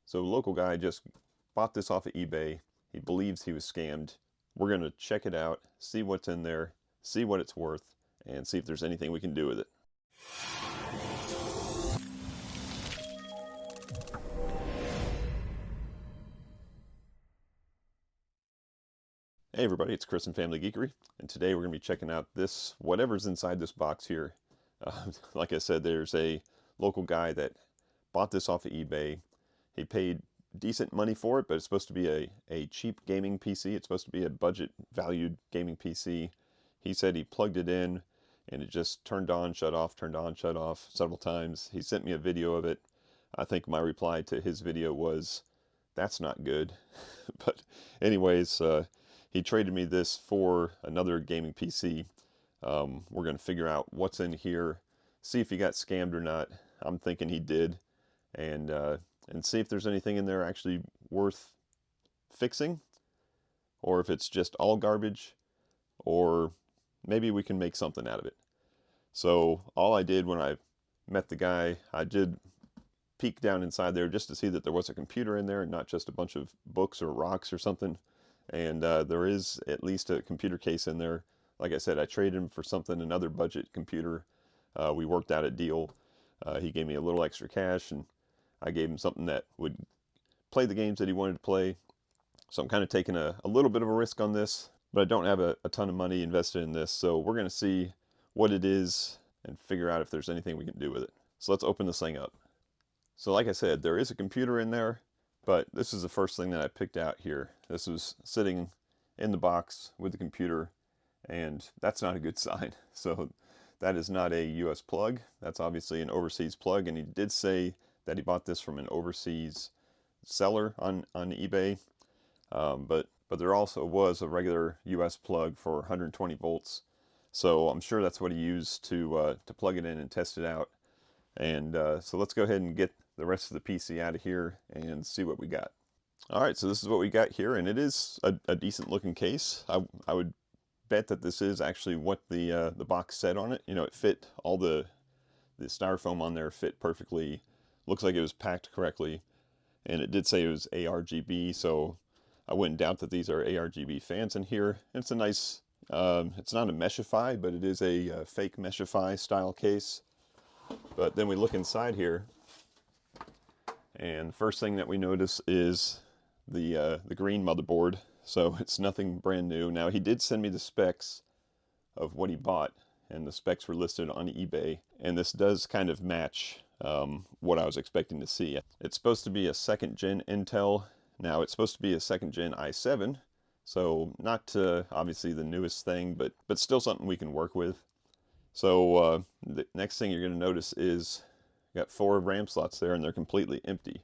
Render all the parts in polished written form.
So a local guy just bought this off of eBay. He believes he was scammed. We're going to check it out, see what's in there, see what it's worth, and see if there's anything we can do with it. Hey everybody, it's Chris from Family Geekery, and today we're going to be checking out this, whatever's inside this box here. Like I said, there's a local guy that bought this off of eBay. He paid decent money for it, but it's supposed to be a cheap gaming PC. It's supposed to be a budget valued gaming PC. He said he plugged it in and it just turned on, shut off several times. He sent me a video of it. I think my reply to his video was, that's not good. But anyways, he traded me this for another gaming PC. We're going to figure out what's in here, see if he got scammed or not. I'm thinking he did, and see if there's anything in there actually worth fixing, or if it's just all garbage, or maybe we can make something out of it. So all I did when I met the guy, I did peek down inside there just to see that there was a computer in there and not just a bunch of books or rocks or something. And there is at least a computer case in there. Like I said, I traded him for something, another budget computer. We worked out a deal. He gave me a little extra cash, and I gave him something that would play the games that he wanted to play. So I'm kind of taking a little bit of a risk on this, but I don't have a ton of money invested in this. So we're going to see what it is and figure out if there's anything we can do with it. So let's open this thing up. So like I said, there is a computer in there, but this is the first thing that I picked out here. This was sitting in the box with the computer, and that's not a good sign. So that is not a US plug. That's obviously an overseas plug, and he did say that he bought this from an overseas seller on eBay. But there also was a regular US plug for 120 volts. So I'm sure that's what he used to plug it in and test it out. And so let's go ahead and get the rest of the PC out of here and see what we got. All right, so this is what we got here, and it is a decent looking case. I would bet that this is actually what the box said on it. You know, it fit all the styrofoam on there fit perfectly. Looks like it was packed correctly, and it did say it was ARGB, so I wouldn't doubt that these are ARGB fans in here. It's a nice, it's not a Meshify, but it is a fake Meshify style case. But then we look inside here, and the first thing that we notice is the green motherboard. So it's nothing brand new. Now he did send me the specs of what he bought, and the specs were listed on eBay, and this does kind of match what I was expecting to see. It's supposed to be a second gen Intel. Now it's supposed to be a second gen i7, so not obviously the newest thing, but still something we can work with. So the next thing you're going to notice is got 4 RAM slots there, and they're completely empty.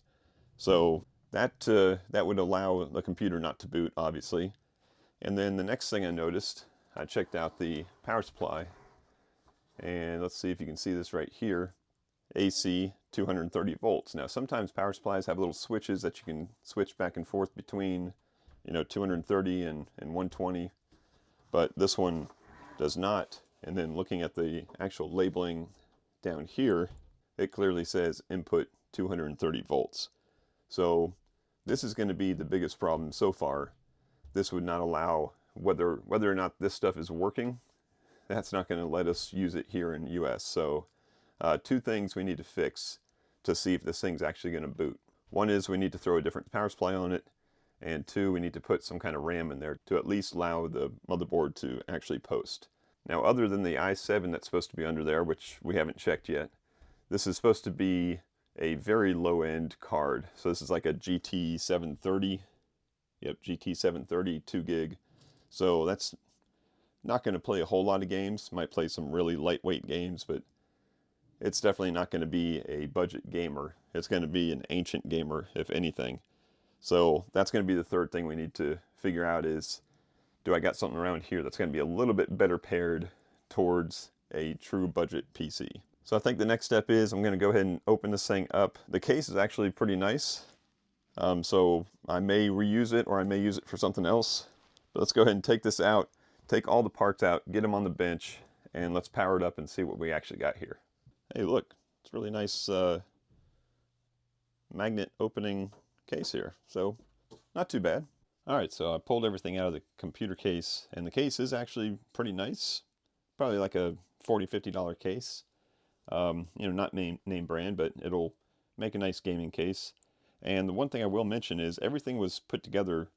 So that would allow the computer not to boot, obviously. And then the next thing I noticed, I checked out the power supply, and let's see if you can see this right here. AC 230 volts. Now sometimes power supplies have little switches that you can switch back and forth between, you know, 230 and 120, but this one does not. And then looking at the actual labeling down here, it clearly says input 230 volts. So this is going to be the biggest problem so far. This would not allow, whether or not this stuff is working, that's not going to let us use it here in the US. So 2 things we need to fix to see if this thing's actually going to boot. One is we need to throw a different power supply on it, and 2, we need to put some kind of RAM in there to at least allow the motherboard to actually post. Now, other than the i7 that's supposed to be under there, which we haven't checked yet, this is supposed to be a very low-end card. So this is like a GT 730. Yep, GT 730, 2 gig. So that's not going to play a whole lot of games. Might play some really lightweight games, but it's definitely not going to be a budget gamer. It's going to be an ancient gamer, if anything. So that's going to be the third thing we need to figure out is, do I got something around here that's going to be a little bit better paired towards a true budget PC? So I think the next step is I'm going to go ahead and open this thing up. The case is actually pretty nice. So I may reuse it, or I may use it for something else. But let's go ahead and take this out, take all the parts out, get them on the bench, and let's power it up and see what we actually got here. Hey, look, it's really nice magnet opening case here. So not too bad. All right, so I pulled everything out of the computer case, and the case is actually pretty nice. Probably like a $40-$50 case. Not name brand, but it'll make a nice gaming case. And the one thing I will mention is everything was put together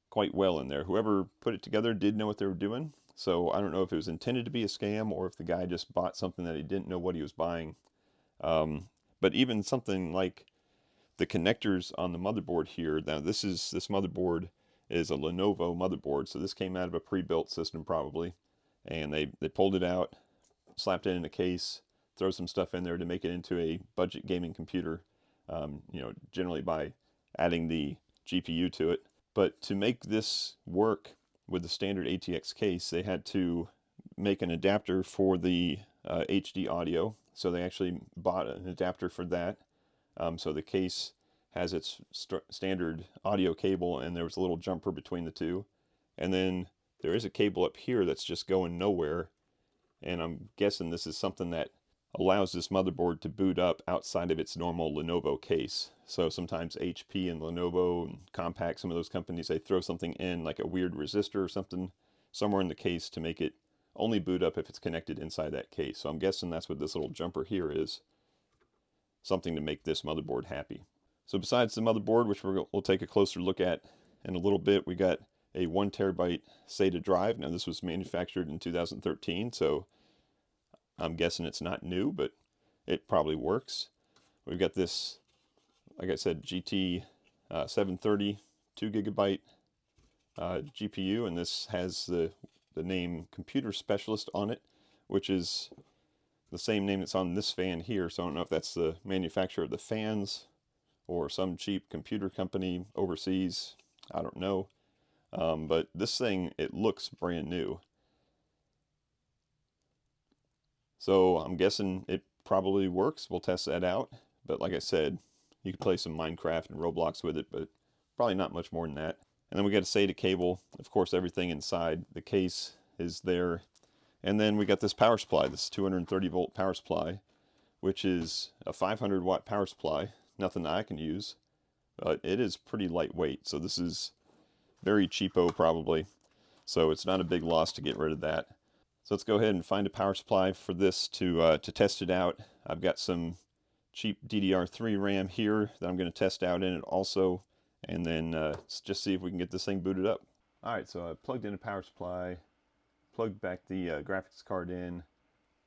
quite well in there. Whoever put it together did know what they were doing. So I don't know if it was intended to be a scam or if the guy just bought something that he didn't know what he was buying. But even something like the connectors on the motherboard here. Now this motherboard is a Lenovo motherboard, so this came out of a pre-built system probably, and they pulled it out, slapped it in a case, throw some stuff in there to make it into a budget gaming computer. Generally by adding the GPU to it. But to make this work with the standard ATX case, they had to make an adapter for the HD audio. So they actually bought an adapter for that. So the case has its standard audio cable, and there was a little jumper between the two. And then there is a cable up here that's just going nowhere. And I'm guessing this is something that allows this motherboard to boot up outside of its normal Lenovo case. So sometimes HP and Lenovo and Compaq, some of those companies, they throw something in like a weird resistor or something somewhere in the case to make it only boot up if it's connected inside that case. So I'm guessing that's what this little jumper here is, something to make this motherboard happy. So besides the motherboard, which we'll take a closer look at in a little bit, we got a 1 terabyte SATA drive. Now this was manufactured in 2013, so I'm guessing it's not new, but it probably works. We've got this, like I said, GT 730 2 gigabyte GPU, and this has the name Computer Specialist on it, which is the same name that's on this fan here. So I don't know if that's the manufacturer of the fans or some cheap computer company overseas. I don't know. But this thing, it looks brand new. So I'm guessing it probably works. We'll test that out. But like I said, you can play some Minecraft and Roblox with it, but probably not much more than that. And then we got a SATA cable. Of course, everything inside the case is there. And then we got this power supply, this 230 volt power supply, which is a 500 watt power supply. Nothing that I can use, but it is pretty lightweight. So this is very cheapo probably. So it's not a big loss to get rid of that. So let's go ahead and find a power supply for this to test it out. I've got some cheap DDR3 RAM here that I'm going to test out in it also, and then just see if we can get this thing booted up. Alright, so I plugged in a power supply, plugged back the graphics card in,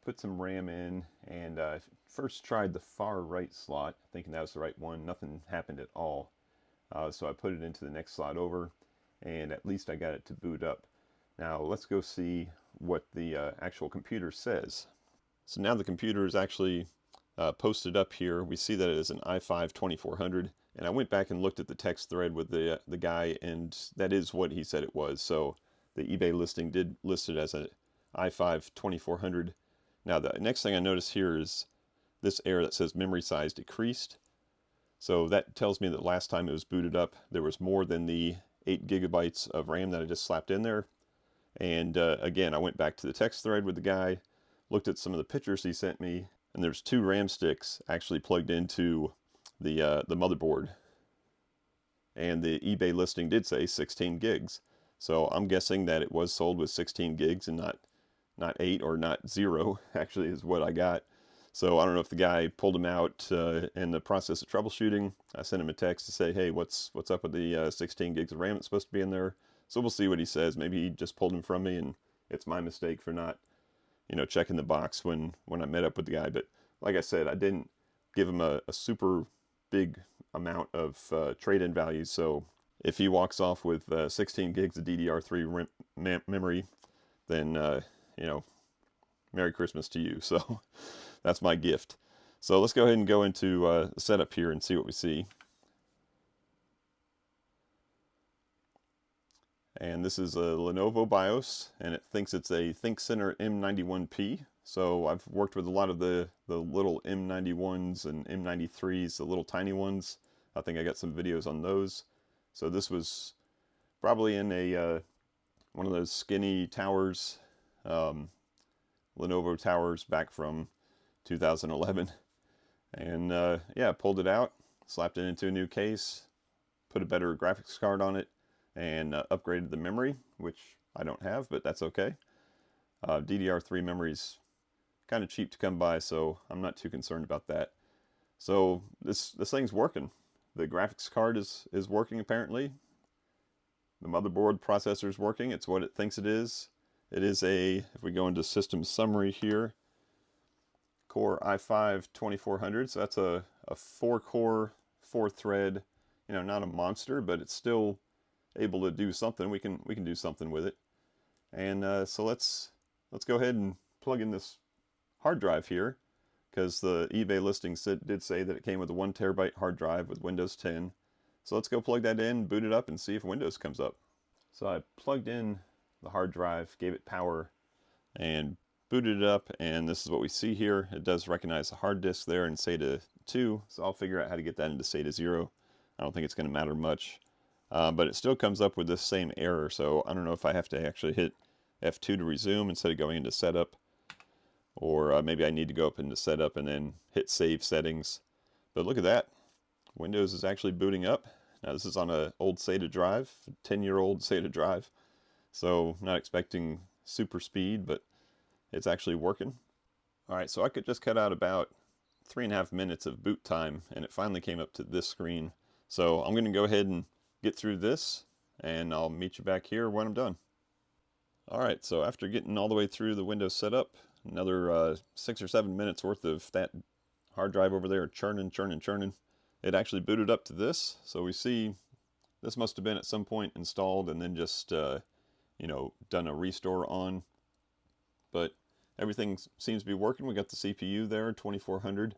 put some RAM in, and first tried the far right slot, thinking that was the right one. Nothing happened at all. So I put it into the next slot over, and at least I got it to boot up. Now let's go see what the actual computer says. So now the computer is actually posted up here. We see that it is an i5 2400, and I went back and looked at the text thread with the guy, and that is what he said it was. So the eBay listing did list it as an i5 2400. Now the next thing I notice here is this error that says memory size decreased. So that tells me that last time it was booted up, there was more than the 8 gigabytes of RAM that I just slapped in there. And again, I went back to the text thread with the guy, looked at some of the pictures he sent me, and there's 2 RAM sticks actually plugged into the motherboard. And the eBay listing did say 16 gigs. So I'm guessing that it was sold with 16 gigs and not 8 or not 0, actually is what I got. So I don't know if the guy pulled them out in the process of troubleshooting. I sent him a text to say, hey, what's up with the 16 gigs of RAM that's supposed to be in there? So we'll see what he says. Maybe he just pulled them from me, and it's my mistake for not, checking the box when I met up with the guy. But like I said, I didn't give him a super big amount of trade-in value. So if he walks off with 16 gigs of DDR3 memory, then, Merry Christmas to you. So that's my gift. So let's go ahead and go into setup here and see what we see. And this is a Lenovo BIOS, and it thinks it's a ThinkCenter M91P. So I've worked with a lot of the little M91s and M93s, the little tiny ones. I think I got some videos on those. So this was probably in a one of those skinny towers, Lenovo towers back from 2011. And yeah, pulled it out, slapped it into a new case, put a better graphics card on it and upgraded the memory, which I don't have, but that's okay. DDR3 memory's kind of cheap to come by, so I'm not too concerned about that. So this thing's working. The graphics card is working apparently. The motherboard processor is working. It's what it thinks it is. It is if we go into system summary here, Core i5 2400. So that's a 4-core, 4-thread. Not a monster, but it's still able to do something. We can do something with it. And so let's go ahead and plug in this hard drive here, because the eBay listing did say that it came with a 1 terabyte hard drive with Windows 10. So let's go plug that in, boot it up, and see if Windows comes up. So I plugged in the hard drive, gave it power, and booted it up, and this is what we see here. It does recognize the hard disk there in SATA 2, so I'll figure out how to get that into SATA 0. I don't think it's going to matter much, but it still comes up with this same error, so I don't know if I have to actually hit F2 to resume instead of going into setup, or maybe I need to go up into setup and then hit save settings. But look at that. Windows is actually booting up. Now this is on an old SATA drive, 10-year-old SATA drive. So not expecting super speed, but it's actually working. Alright, so I could just cut out about 3.5 minutes of boot time, and it finally came up to this screen. So I'm going to go ahead and get through this, and I'll meet you back here when I'm done. Alright, so after getting all the way through the Windows setup, another 6 or 7 minutes worth of that hard drive over there churning. It actually booted up to this, so we see this must have been at some point installed and then just done a restore on. But everything seems to be working. We got the CPU there, 2400,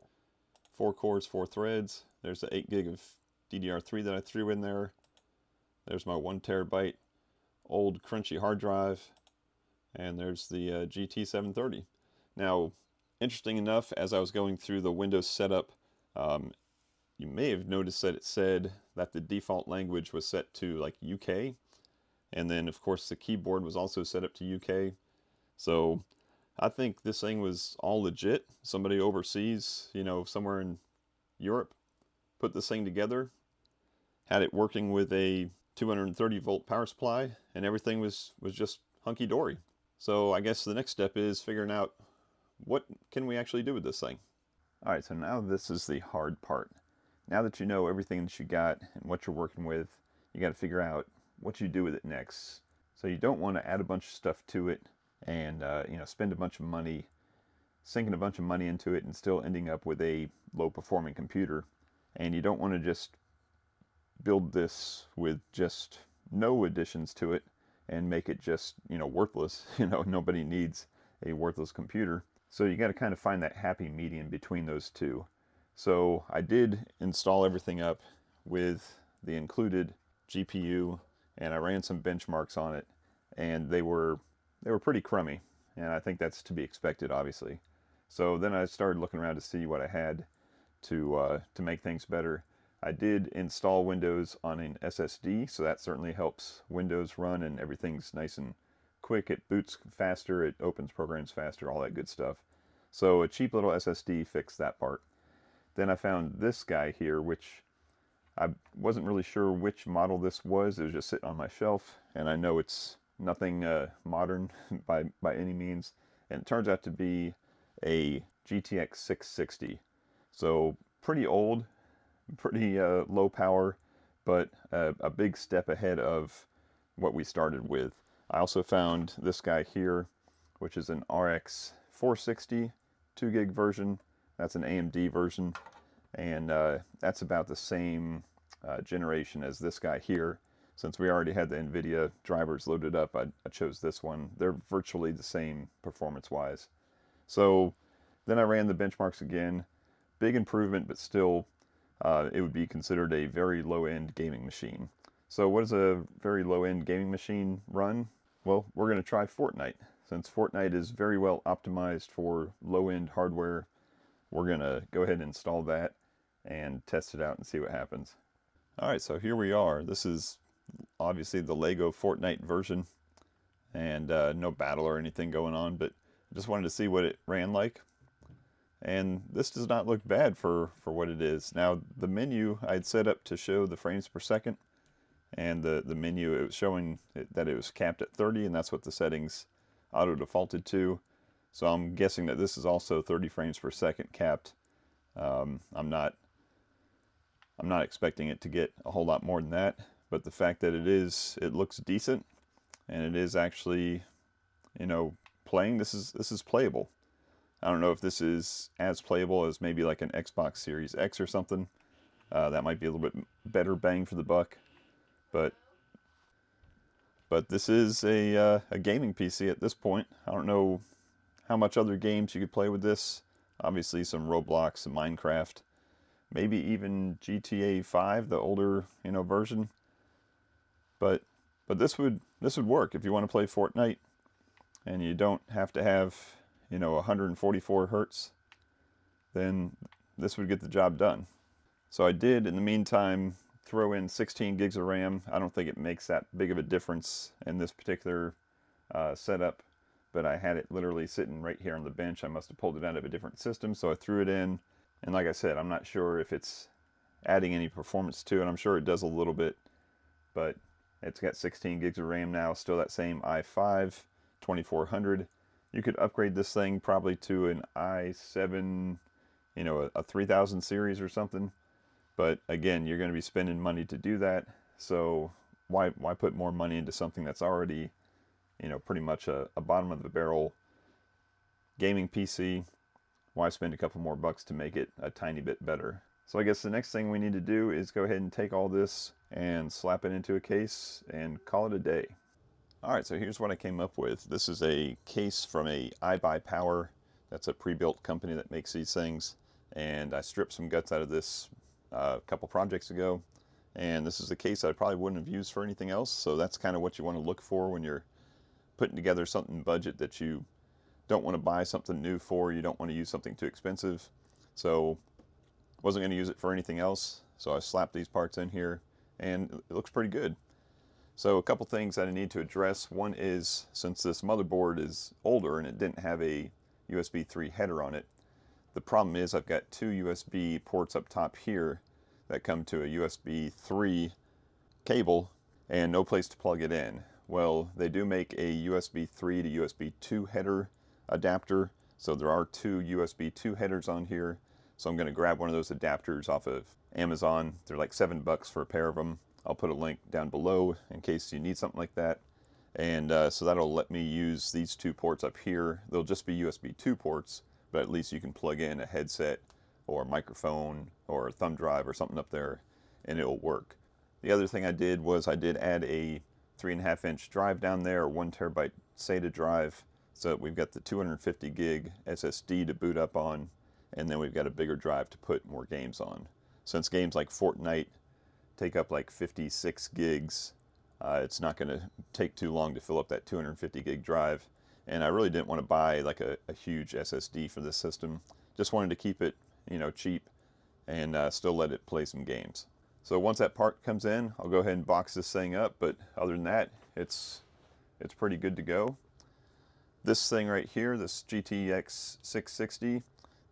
4 cores, 4 threads. There's the 8 gig of DDR3 that I threw in there. There's my 1 terabyte old crunchy hard drive, and there's the GT730. Now, interesting enough, as I was going through the Windows setup, you may have noticed that it said that the default language was set to like UK, and then of course the keyboard was also set up to UK. So I think this thing was all legit. Somebody overseas, somewhere in Europe, put this thing together, had it working with a 230 volt power supply, and everything was just hunky-dory. So I guess the next step is figuring out what can we actually do with this thing. Alright, so now this is the hard part. Now that you know everything that you got and what you're working with, you got to figure out what you do with it next. So you don't want to add a bunch of stuff to it and spend a bunch of money, sinking a bunch of money into it and still ending up with a low performing computer. And you don't want to just build this with just no additions to it and make it just worthless. Nobody needs a worthless computer. So you got to kind of find that happy medium between those two. So I did install everything up with the included GPU, and I ran some benchmarks on it, and they were pretty crummy, and I think that's to be expected, obviously. So then I started looking around to see what I had to make things better. I did install Windows on an SSD, so that certainly helps Windows run, and everything's nice and quick. It boots faster, it opens programs faster, all that good stuff. So a cheap little SSD fixed that part. Then I found this guy here, which I wasn't really sure which model this was. It was just sitting on my shelf, and I know it's nothing modern by any means. And it turns out to be a GTX 660. So pretty old, pretty low power, but a big step ahead of what we started with. I also found this guy here, which is an RX 460 2 gig version. That's an AMD version, and that's about the same generation as this guy here. Since we already had the NVIDIA drivers loaded up, I chose this one. They're virtually the same performance-wise. So then I ran the benchmarks again. Big improvement, but still it would be considered a very low-end gaming machine. So what does a very low-end gaming machine run? Well, we're going to try Fortnite. Since Fortnite is very well optimized for low-end hardware, we're going to go ahead and install that and test it out and see what happens. Alright, so here we are. This is obviously the Lego Fortnite version, and no battle or anything going on, but I just wanted to see what it ran like. and this does not look bad for what it is. Now, the menu I'd set up to show the frames per second, and the menu, it was showing that it was capped at 30, and that's what the settings auto defaulted to. So I'm guessing that this is also 30 frames per second capped. I'm not expecting it to get a whole lot more than that, but the fact that it looks decent, and it is actually, playing. This is playable. I don't know if this is as playable as maybe like an Xbox Series X or something. That might be a little bit better bang for the buck, but this is a gaming PC at this point. I don't know how much other games you could play with this. Obviously, some Roblox, some Minecraft, maybe even GTA 5, the older version. But this would work if you want to play Fortnite, and you don't have to have 144 hertz. Then this would get the job done. So I did, in the meantime, throw in 16 gigs of RAM. I don't think it makes that big of a difference in this particular setup, but I had it literally sitting right here on the bench. I must have pulled it out of a different system, so I threw it in. And like I said, I'm not sure if it's adding any performance to it. I'm sure it does a little bit, but it's got 16 gigs of RAM now, still that same i5 2400. You could upgrade this thing probably to an i7, a 3000 series or something. But again, you're going to be spending money to do that. So why put more money into something that's already, pretty much a bottom of the barrel gaming PC? Why spend a couple more bucks to make it a tiny bit better? So I guess the next thing we need to do is go ahead and take all this and slap it into a case and call it a day. Alright, so here's what I came up with. This is a case from a iBuyPower. That's a pre-built company that makes these things. And I stripped some guts out of this a couple projects ago. And this is a case I probably wouldn't have used for anything else. So that's kind of what you want to look for when you're putting together something budget that you don't want to buy something new for. You don't want to use something too expensive. So wasn't going to use it for anything else. So I slapped these parts in here, and it looks pretty good. So a couple things that I need to address. One is, since this motherboard is older and it didn't have a USB 3 header on it, the problem is I've got two USB ports up top here that come to a USB 3 cable and no place to plug it in. Well, they do make a USB 3 to USB 2 header adapter, so there are two USB 2 headers on here. So I'm going to grab one of those adapters off of Amazon. They're like $7 for a pair of them. I'll put a link down below in case you need something like that. And so that'll let me use these two ports up here. They'll just be USB 2 ports, but at least you can plug in a headset or a microphone or a thumb drive or something up there, and it'll work. The other thing I did was I did add a 3.5-inch drive down there, or 1 terabyte SATA drive, so that we've got the 250 gig SSD to boot up on, and then we've got a bigger drive to put more games on. Since games like Fortnite take up like 56 gigs, it's not going to take too long to fill up that 250 gig drive. And I really didn't want to buy like a huge SSD for this system. Just wanted to keep it, cheap and still let it play some games. So once that part comes in, I'll go ahead and box this thing up. But other than that, it's pretty good to go. This thing right here, this GTX 660,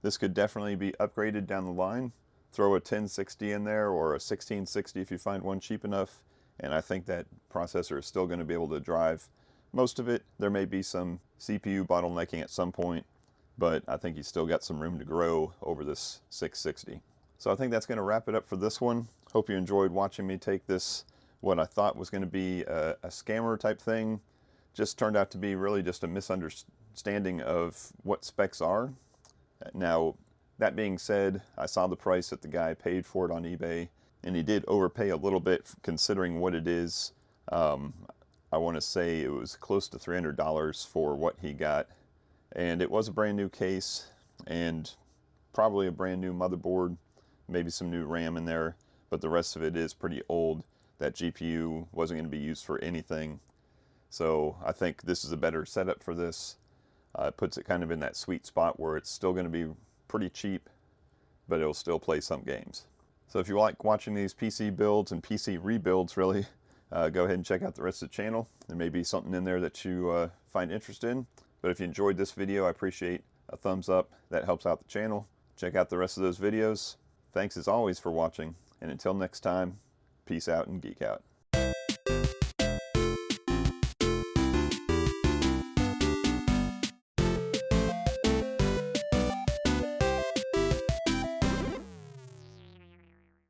this could definitely be upgraded down the line. Throw a 1060 in there or a 1660 if you find one cheap enough, and I think that processor is still going to be able to drive most of it. There may be some CPU bottlenecking at some point, but I think you still got some room to grow over this 660. So I think that's going to wrap it up for this one. Hope you enjoyed watching me take this, what I thought was going to be a scammer type thing. Just turned out to be really just a misunderstanding of what specs are. Now, that being said, I saw the price that the guy paid for it on eBay, and he did overpay a little bit considering what it is. I want to say it was close to $300 for what he got, and it was a brand new case and probably a brand new motherboard, maybe some new RAM in there, but the rest of it is pretty old. That GPU wasn't going to be used for anything, so I think this is a better setup for this. It puts it kind of in that sweet spot where it's still going to be pretty cheap, but it'll still play some games. So if you like watching these PC builds and PC rebuilds, really, go ahead and check out the rest of the channel. There may be something in there that you find interesting. But if you enjoyed this video, I appreciate a thumbs up. That helps out the channel. Check out the rest of those videos. Thanks as always for watching, and until next time, peace out and geek out.